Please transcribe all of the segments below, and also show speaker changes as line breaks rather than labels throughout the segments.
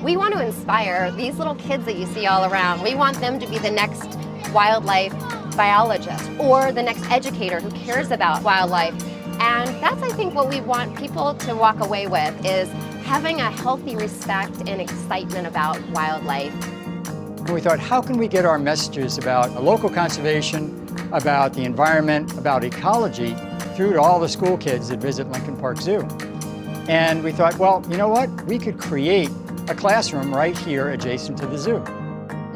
We want to inspire these little kids that you see all around. We want them to be the next wildlife biologist or the next educator who cares about wildlife. And that's, I think, what we want people to walk away with, is having a healthy respect and excitement about wildlife.
And we thought, how can we get our messages about local conservation, about the environment, about ecology, through to all the school kids that visit Lincoln Park Zoo? And we thought, well, you know what? We could create a classroom right here adjacent to the zoo.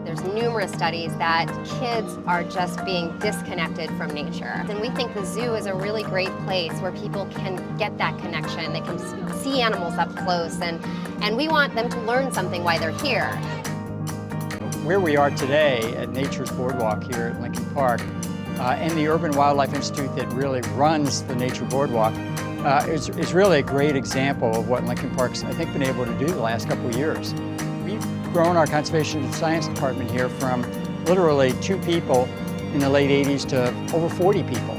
There's numerous studies that kids are just being disconnected from nature. And we think the zoo is a really great place where people can get that connection. They can see animals up close, and we want them to learn something while they're here.
Where we are today at Nature's Boardwalk here at Lincoln Park, and the Urban Wildlife Institute that really runs the Nature Boardwalk, is really a great example of what Lincoln Park's, I think, been able to do the last couple of years. We've grown our conservation and science department here from literally 2 people in the late 80s to over 40 people.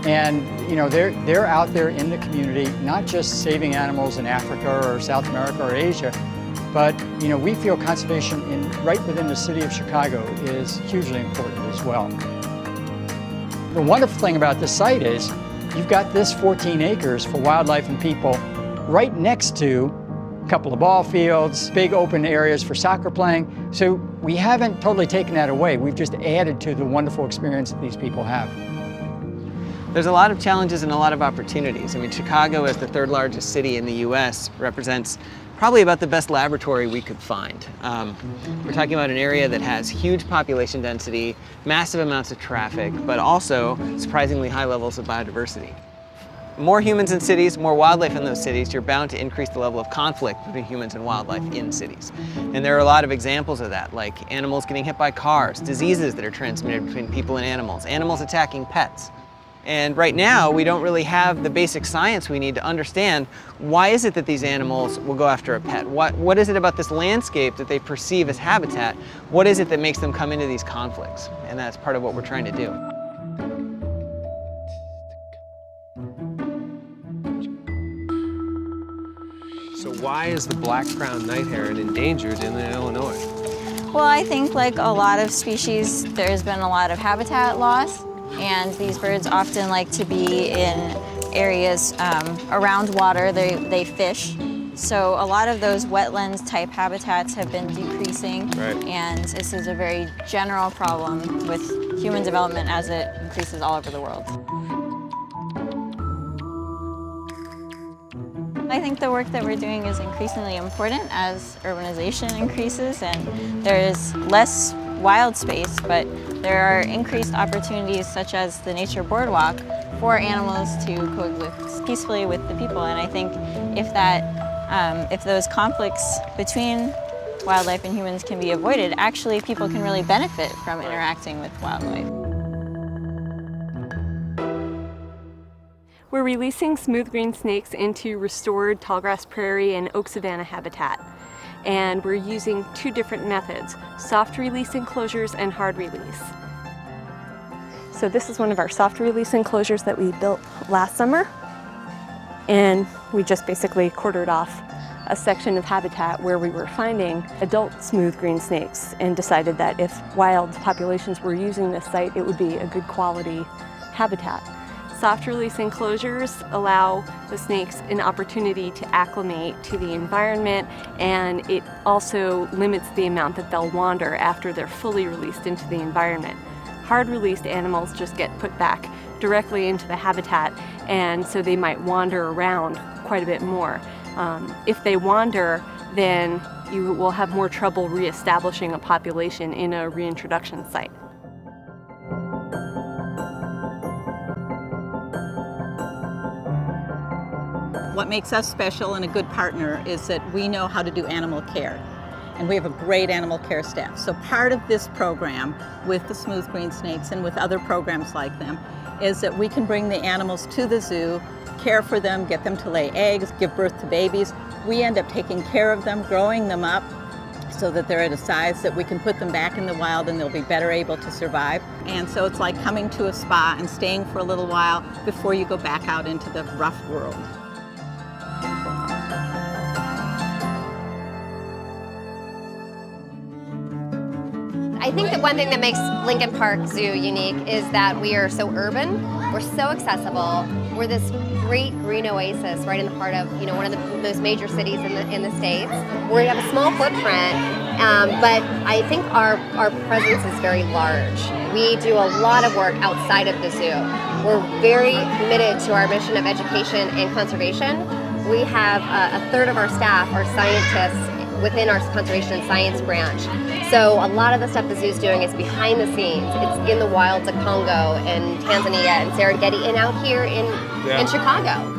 And you know, they're out there in the community, not just saving animals in Africa or South America or Asia, but you know, we feel conservation right within the city of Chicago is hugely important as well. The wonderful thing about this site is you've got this 14 acres for wildlife and people right next to a couple of ball fields, big open areas for soccer playing. So we haven't totally taken that away. We've just added to the wonderful experience that these people have.
There's a lot of challenges and a lot of opportunities. I mean, Chicago, as the 3rd largest city in the US, represents probably about the best laboratory we could find. We're talking about an area that has huge population density, massive amounts of traffic, but also surprisingly high levels of biodiversity. More humans in cities, more wildlife in those cities, you're bound to increase the level of conflict between humans and wildlife in cities. And there are a lot of examples of that, like animals getting hit by cars, diseases that are transmitted between people and animals attacking pets. And right now, we don't really have the basic science we need to understand why is it that these animals will go after a pet? What is it about this landscape that they perceive as habitat? What is it that makes them come into these conflicts? And that's part of what we're trying to do.
So why is the black-crowned night heron endangered in Illinois?
Well, I think like a lot of species, there's been a lot of habitat loss, and these birds often like to be in areas around water. They fish. So a lot of those wetlands type habitats have been decreasing,
right.
And this is a very general problem with human development as it increases all over the world. I think the work that we're doing is increasingly important as urbanization increases and there is less wild space, but there are increased opportunities such as the Nature Boardwalk for animals to coexist peacefully with the people. And I think if those conflicts between wildlife and humans can be avoided, actually people can really benefit from interacting with wildlife.
We're releasing smooth green snakes into restored tallgrass prairie and oak savanna habitat. And we're using 2 different methods, soft release enclosures and hard release. So this is one of our soft release enclosures that we built last summer. And we just basically quartered off a section of habitat where we were finding adult smooth green snakes and decided that if wild populations were using this site, it would be a good quality habitat. Soft release enclosures allow the snakes an opportunity to acclimate to the environment, and it also limits the amount that they'll wander after they're fully released into the environment. Hard released animals just get put back directly into the habitat, and so they might wander around quite a bit more. If they wander, then you will have more trouble reestablishing a population in a reintroduction site.
What makes us special and a good partner is that we know how to do animal care. And we have a great animal care staff. So part of this program with the smooth green snakes and with other programs like them is that we can bring the animals to the zoo, care for them, get them to lay eggs, give birth to babies. We end up taking care of them, growing them up so that they're at a size that we can put them back in the wild and they'll be better able to survive. And so it's like coming to a spa and staying for a little while before you go back out into the rough world.
I think that one thing that makes Lincoln Park Zoo unique is that we are so urban, we're so accessible, we're this great green oasis right in the heart of one of the most major cities in the States. We have a small footprint, but I think our presence is very large. We do a lot of work outside of the zoo. We're very committed to our mission of education and conservation. We have a third of our staff are scientists within our conservation and science branch. So a lot of the stuff the zoo's doing is behind the scenes. It's in the wilds of Congo and Tanzania and Serengeti and out here in Chicago.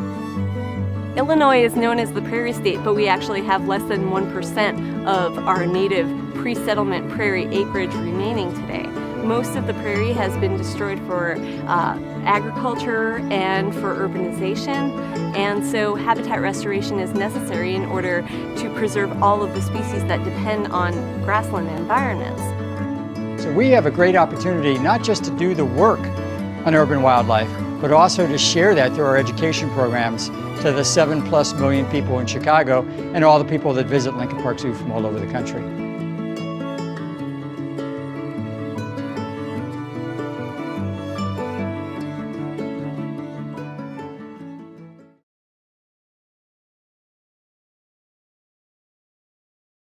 Illinois is known as the prairie state, but we actually have less than 1% of our native pre-settlement prairie acreage remaining today. Most of the prairie has been destroyed for agriculture and for urbanization, and so habitat restoration is necessary in order to preserve all of the species that depend on grassland environments.
So we have a great opportunity not just to do the work on urban wildlife, but also to share that through our education programs to the 7+ million people in Chicago and all the people that visit Lincoln Park Zoo from all over the country.